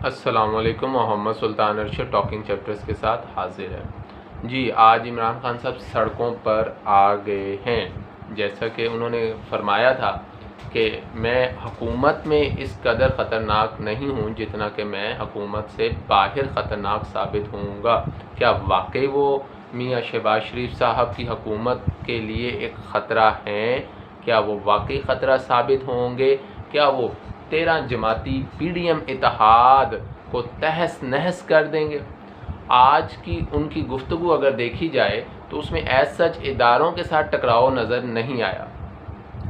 अस्सलाम वालेकुम। मोहम्मद सुल्तान Arshad talking chapters के साथ हाजिर है जी। आज इमरान खान साहब सड़कों पर आ गए हैं। जैसा कि उन्होंने फरमाया था कि मैं हुकूमत में इस कदर ख़तरनाक नहीं हूँ जितना कि मैं हुकूमत से बाहर ख़तरनाक साबित होऊंगा। क्या वाकई वो मियाँ शहबाज शरीफ साहब की हुकूमत के लिए एक ख़तरा हैं? क्या वो वाकई ख़तरा साबित होंगे? क्या वो 13 जमाती PDM इत्तेहाद को तहस नहस कर देंगे? आज की उनकी गुफ्तगू अगर देखी जाए तो उसमें एज सच इदारों के साथ टकराव नज़र नहीं आया।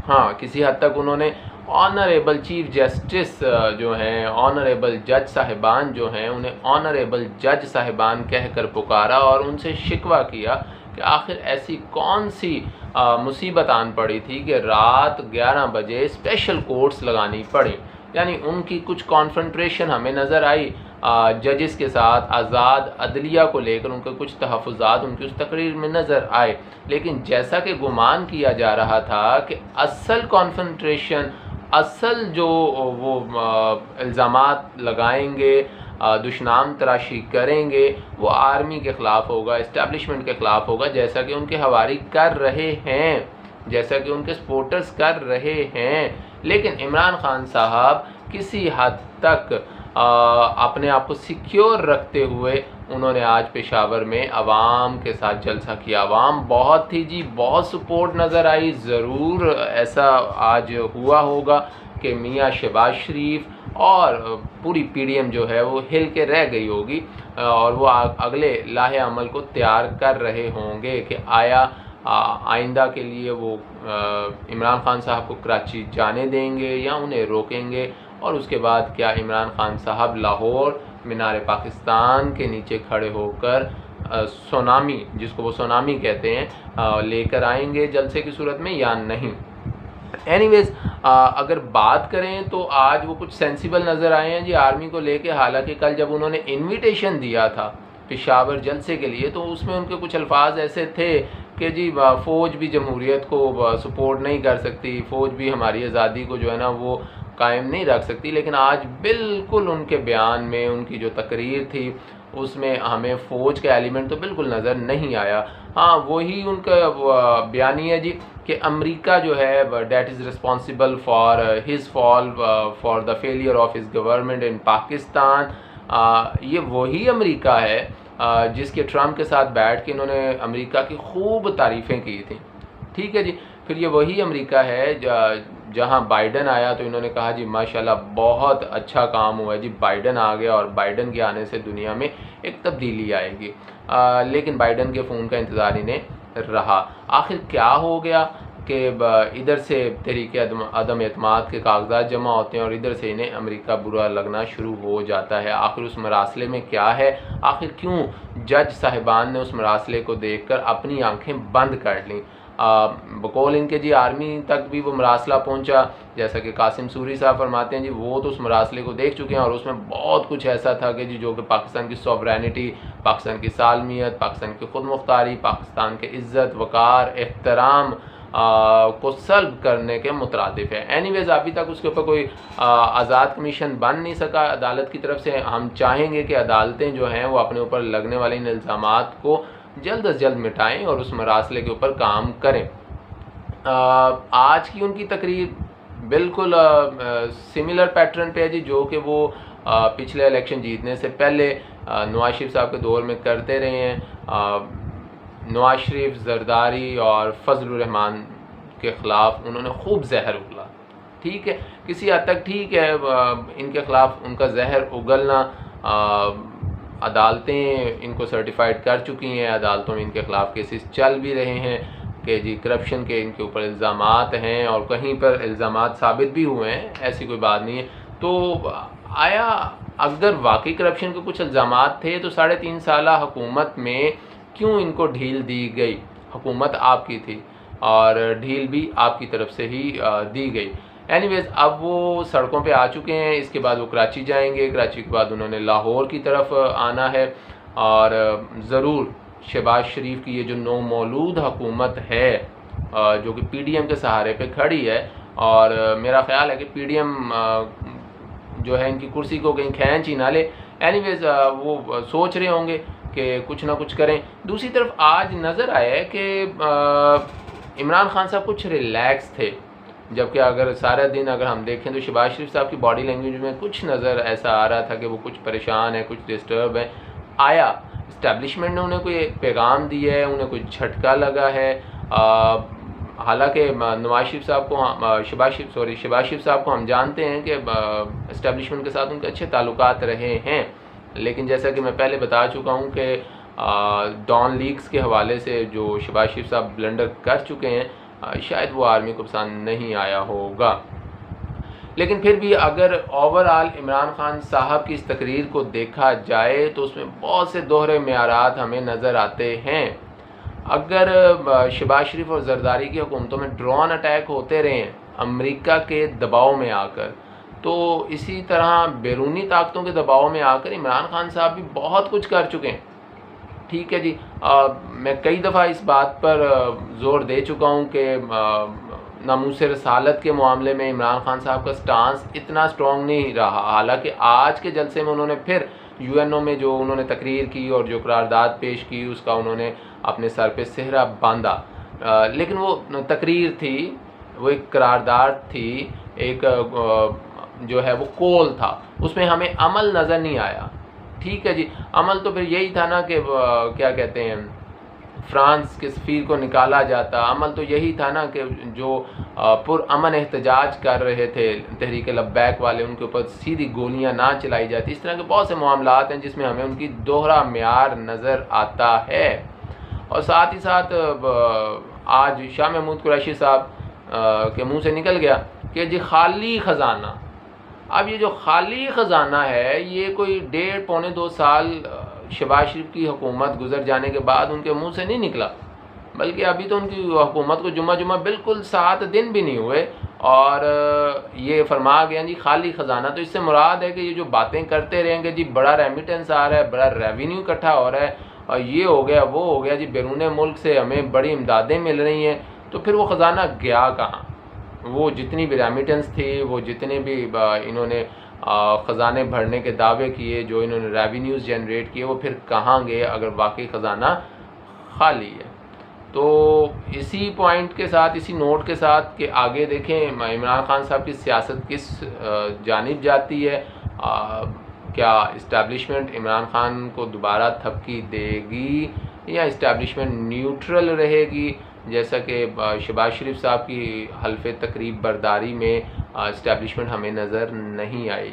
हाँ, किसी हद तक उन्होंने ऑनरेबल चीफ जस्टिस जो हैं, ऑनरेबल जज साहिबान जो हैं, उन्हें ऑनरेबल जज साहिबान कहकर पुकारा और उनसे शिकवा किया कि आखिर ऐसी कौन सी मुसीबत आन पड़ी थी कि रात 11 बजे स्पेशल कोर्ट्स लगानी पड़ी। यानी उनकी कुछ कॉन्फ्रंट्रेशन हमें नज़र आई जजेस के साथ, आज़ाद अदलिया को लेकर उनके कुछ तहफ़्फ़ुज़ात उनकी उस तकरीर में नज़र आए। लेकिन जैसा कि गुमान किया जा रहा था कि असल कॉन्फ्रंट्रेशन, असल जो वो इल्ज़ामात लगाएंगे, दुश्मन तराशी करेंगे, वो आर्मी के ख़िलाफ़ होगा, इस्टेब्लिशमेंट के ख़िलाफ़ होगा, जैसा कि उनके हवारी कर रहे हैं, जैसा कि उनके सपोर्टर्स कर रहे हैं। लेकिन इमरान खान साहब किसी हद तक अपने आप को सिक्योर रखते हुए उन्होंने आज पेशावर में अवाम के साथ जलसा किया। अवाम बहुत थी जी, बहुत सपोर्ट नज़र आई। ज़रूर ऐसा आज हुआ होगा कि मियाँ शहबाज शरीफ और पूरी PDM जो है वो हिल के रह गई होगी और वो अगले लाहे अमल को तैयार कर रहे होंगे कि आया आइंदा के लिए वो इमरान खान साहब को कराची जाने देंगे या उन्हें रोकेंगे। और उसके बाद क्या इमरान खान साहब लाहौर मीनार पाकिस्तान के नीचे खड़े होकर सुनामी, जिसको वो सुनामी कहते हैं, लेकर आएंगे जलसे की सूरत में या नहीं। एनीवेज़ अगर बात करें तो आज वो कुछ सेंसिबल नज़र आए हैं जी आर्मी को लेके। हालांकि कल जब उन्होंने इनविटेशन दिया था पेशावर जलसे के लिए तो उसमें उनके कुछ अल्फाज ऐसे थे कि जी फ़ौज भी जमहूरियत को सपोर्ट नहीं कर सकती, फ़ौज भी हमारी आज़ादी को जो है ना वो कायम नहीं रख सकती। लेकिन आज बिल्कुल उनके बयान में, उनकी जो तकरीर थी उसमें हमें फ़ौज का एलिमेंट तो बिल्कुल नज़र नहीं आया। हाँ, वही उनका बयानी है जी कि अमेरिका जो है that is responsible for his fall for the failure of his government in Pakistan. ये वही अमेरिका है जिसके ट्रम्प के साथ बैठ के इन्होंने अमेरिका की खूब तारीफ़ें की थी। ठीक है जी। फिर ये वही अमेरिका है जहाँ बाइडन आया तो इन्होंने कहा जी माशाल्लाह बहुत अच्छा काम हुआ है जी, बाइडन आ गया और बाइडन के आने से दुनिया में एक तब्दीली आएगी। लेकिन बाइडन के फ़ोन का इंतज़ार इन्हें रहा। आखिर क्या हो गया कि इधर से तहरीक अदम एतमाद के कागजात जमा होते हैं और इधर से इन्हें अमेरिका बुरा लगना शुरू हो जाता है। आखिर उस मरासले में क्या है? आखिर क्यों जज साहिबान ने उस मरासले को देखकर अपनी आंखें बंद कर लीं? बकौल इनके जी आर्मी तक भी वो मरासला पहुंचा। जैसा कि कासिम सूरी साहब फरमाते हैं जी वो तो उस मरासले को देख चुके हैं और उसमें बहुत कुछ ऐसा था कि जी जो कि पाकिस्तान की सॉवरेनिटी, पाकिस्तान की सालमियत, पाकिस्तान की खुद मुख्तारी, पाकिस्तान के इज़्ज़त वक़ार एहतराम को सल्ब करने के मुतरादिफ है। एनीवेज़ अभी तक उसके ऊपर कोई आज़ाद कमीशन बन नहीं सका अदालत की तरफ से। हम चाहेंगे कि अदालतें जो हैं वो अपने ऊपर लगने वाले इन इल्ज़ामात को जल्द अज जल्द मिटाएं और उस मरासले के ऊपर काम करें। आज की उनकी तकरीर बिल्कुल सिमिलर पैटर्न पे है जी जो कि वो पिछले इलेक्शन जीतने से पहले नवाज शरीफ साहब के दौर में करते रहे हैं। नवाज शरीफ, जरदारी और फजलुर रहमान के ख़िलाफ़ उन्होंने खूब जहर उगला। ठीक है, किसी हद तक ठीक है, इनके ख़िलाफ़ उनका जहर उगलना अदालतें इनको सर्टिफाइड कर चुकी हैं। अदालतों में इनके ख़िलाफ़ केसेस चल भी रहे हैं कि जी करप्शन के इनके ऊपर इल्ज़ामात हैं और कहीं पर इल्ज़ामात साबित भी हुए हैं, ऐसी कोई बात नहीं है। तो आया अगर वाकई करप्शन के कुछ इल्ज़ामात थे तो 3.5 साल हुकूमत में क्यों इनको ढील दी गई? हुकूमत आपकी थी और ढील भी आपकी तरफ से ही दी गई। एनीवेज़ अब वो सड़कों पे आ चुके हैं। इसके बाद वो कराची जाएंगे, कराची के बाद उन्होंने लाहौर की तरफ आना है और ज़रूर शहबाज शरीफ की ये जो नौमौलूद हुकूमत है जो कि PDM के सहारे पे खड़ी है और मेरा ख़्याल है कि PDM जो है इनकी कुर्सी को कहीं खींच ही ना ले। एनीवेज वो सोच रहे होंगे कि कुछ ना कुछ करें। दूसरी तरफ आज नज़र आया है कि इमरान खान साहब कुछ रिलैक्स थे, जबकि अगर सारा दिन अगर हम देखें तो शहबाज शरीफ साहब की बॉडी लैंग्वेज में कुछ नज़र ऐसा आ रहा था कि वो कुछ परेशान है, कुछ डिस्टर्ब है। आया इस्टेब्लिशमेंट ने उन्हें कोई पैगाम दिया है, उन्हें कोई झटका लगा है? हालांकि नवाज शरीफ साहब को शहबाज शरीफ साहब को हम जानते हैं कि इस्टेब्लिशमेंट के साथ उनके अच्छे ताल्लुकात रहे हैं, लेकिन जैसा कि मैं पहले बता चुका हूँ कि डॉन लीग्स के हवाले से जो शहबाज शरीफ साहब ब्लंडर कर चुके हैं, शायद वो आर्मी को पसंद नहीं आया होगा। लेकिन फिर भी अगर ओवरऑल इमरान खान साहब की इस तकरीर को देखा जाए तो उसमें बहुत से दोहरे मेयारात हमें नज़र आते हैं। अगर शहबाज शरीफ और जरदारी की हुकूमतों में ड्रोन अटैक होते रहे हैं अमेरिका के दबाव में आकर, तो इसी तरह बैरूनी ताकतों के दबाव में आकर इमरान खान साहब भी बहुत कुछ कर चुके हैं। ठीक है जी, मैं कई दफ़ा इस बात पर ज़ोर दे चुका हूँ कि नामूस रसालत के मामले में इमरान खान साहब का स्टांस इतना स्ट्रॉन्ग नहीं रहा। हालांकि आज के जलसे में उन्होंने फिर यूएनओ में जो उन्होंने तकरीर की और जो करारदाद पेश की उसका उन्होंने अपने सर पे सेहरा बांधा, लेकिन वो तकरीर थी, वो एक करारदाद थी, एक जो है वो कॉल था, उसमें हमें अमल नज़र नहीं आया। ठीक है जी, अमल तो फिर यही था ना कि क्या कहते हैं, फ्रांस के सफ़ीर को निकाला जाता। अमल तो यही था ना कि जो पुरअमन एहतजाज कर रहे थे तहरीक लब्बैक वाले, उनके ऊपर सीधी गोलियां ना चलाई जाती। इस तरह के बहुत से मामलात हैं जिसमें हमें उनकी दोहरा म्यार नज़र आता है। और साथ ही साथ आज शाह महमूद कुरैशी साहब के मुंह से निकल गया कि जी खाली ख़जाना। अब ये जो खाली ख़जाना है, ये कोई 1.5-2 साल शहबाज शरीफ की हुकूमत गुजर जाने के बाद उनके मुंह से नहीं निकला, बल्कि अभी तो उनकी हुकूमत को जुम्मा बिल्कुल 7 दिन भी नहीं हुए और ये फरमा गया जी खाली ख़जाना। तो इससे मुराद है कि ये जो बातें करते रहेंगे जी बड़ा रेमिटेंस आ रहा है, बड़ा रेवेन्यू इकट्ठा हो रहा है और ये हो गया वो हो गया जी, बैरून मुल्क से हमें बड़ी इमदादें मिल रही हैं, तो फिर वो ख़जाना गया कहाँ? वो जितनी भी रेमिटेंस थी, वो जितने भी इन्होंने ख़जाने भरने के दावे किए, जो इन्होंने रेवेन्यूज़ जनरेट किए, वो फिर कहाँ गए अगर वाकई ख़जाना खाली है? तो इसी पॉइंट के साथ, इसी नोट के साथ कि आगे देखें इमरान खान साहब की सियासत किस जानिब जाती है। क्या इस्टेब्लिशमेंट इमरान खान को दोबारा थपकी देगी या इस्टेब्लिशमेंट न्यूट्रल रहेगी? जैसा कि शहबाज शरीफ साहब की हल्फ़े तकरीब बरदारी में इस्टेब्लिशमेंट हमें नज़र नहीं आई।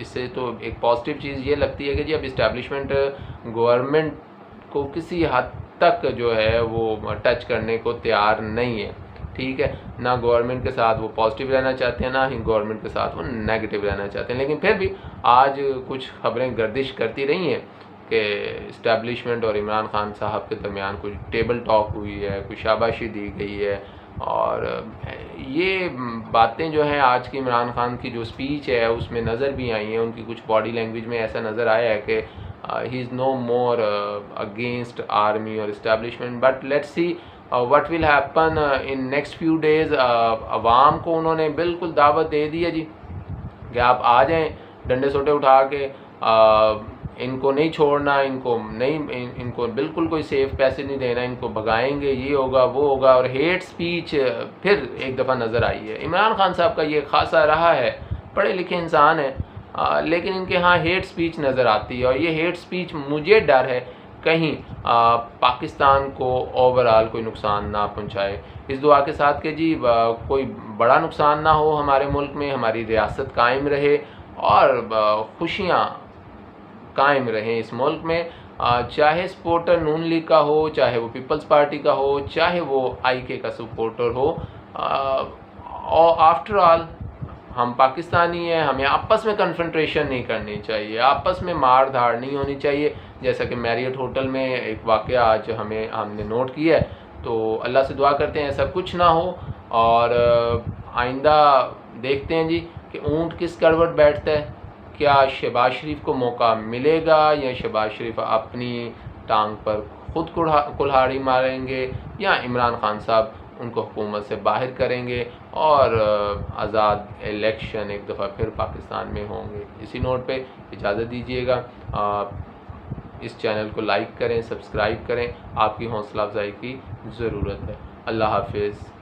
इससे तो एक पॉजिटिव चीज़ ये लगती है कि जी अब इस्टेब्लिशमेंट गवर्नमेंट को किसी हद तक जो है वो टच करने को तैयार नहीं है। ठीक है, ना गवर्नमेंट के साथ वो पॉजिटिव रहना चाहते हैं, ना ही गवर्नमेंट के साथ वो नेगेटिव रहना चाहते हैं। लेकिन फिर भी आज कुछ खबरें गर्दिश करती रही हैं कि इस्टेब्लिशमेंट और इमरान खान साहब के दरमियान कुछ टेबल टॉक हुई है, कुछ शाबाशी दी गई है। और ये बातें जो हैं आज की इमरान खान की जो स्पीच है उसमें नज़र भी आई हैं। उनकी कुछ बॉडी लैंग्वेज में ऐसा नज़र आया है कि he is no more against army और establishment, but let's see what will happen in next few days. अवाम को उन्होंने बिल्कुल दावत दे दी है जी कि आप आ जाएं, डंडे सोटे उठा के, इनको नहीं छोड़ना, इनको बिल्कुल कोई सेफ पैसे नहीं देना, इनको भगाएंगे, ये होगा वो होगा। और हेट स्पीच फिर एक दफ़ा नज़र आई है। इमरान खान साहब का ये खासा रहा है, पढ़े लिखे इंसान है, लेकिन इनके यहाँ हेट स्पीच नज़र आती है। और ये हेट स्पीच मुझे डर है कहीं पाकिस्तान को ओवरऑल कोई नुकसान ना पहुँचाए। इस दुआ के साथ कि जी कोई बड़ा नुकसान ना हो हमारे मुल्क में, हमारी रियासत कायम रहे और खुशियाँ कायम रहें इस मुल्क में। चाहे सपोर्टर नून लीग का हो, चाहे वो पीपल्स पार्टी का हो, चाहे वो IK का सपोर्टर हो, और आफ्टर ऑल हम पाकिस्तानी हैं, हमें आपस में कन्फ्रंट्रेशन नहीं करनी चाहिए, आपस में मार धाड़ नहीं होनी चाहिए। जैसा कि मैरियट होटल में एक वाक़या आज हमने नोट किया है, तो अल्लाह से दुआ करते हैं ऐसा कुछ ना हो। और आइंदा देखते हैं जी कि ऊँट किस करवट बैठता है, क्या शहबाज शरीफ को मौका मिलेगा या शहबाज शरीफ अपनी टांग पर खुद कुल्हाड़ी मारेंगे, या इमरान खान साहब उनको हुकूमत से बाहर करेंगे और आज़ाद इलेक्शन एक दफ़ा फिर पाकिस्तान में होंगे। इसी नोट पे इजाज़त दीजिएगा। इस चैनल को लाइक करें, सब्सक्राइब करें, आपकी हौसला अफजाई की ज़रूरत है। अल्लाह हाफिज़।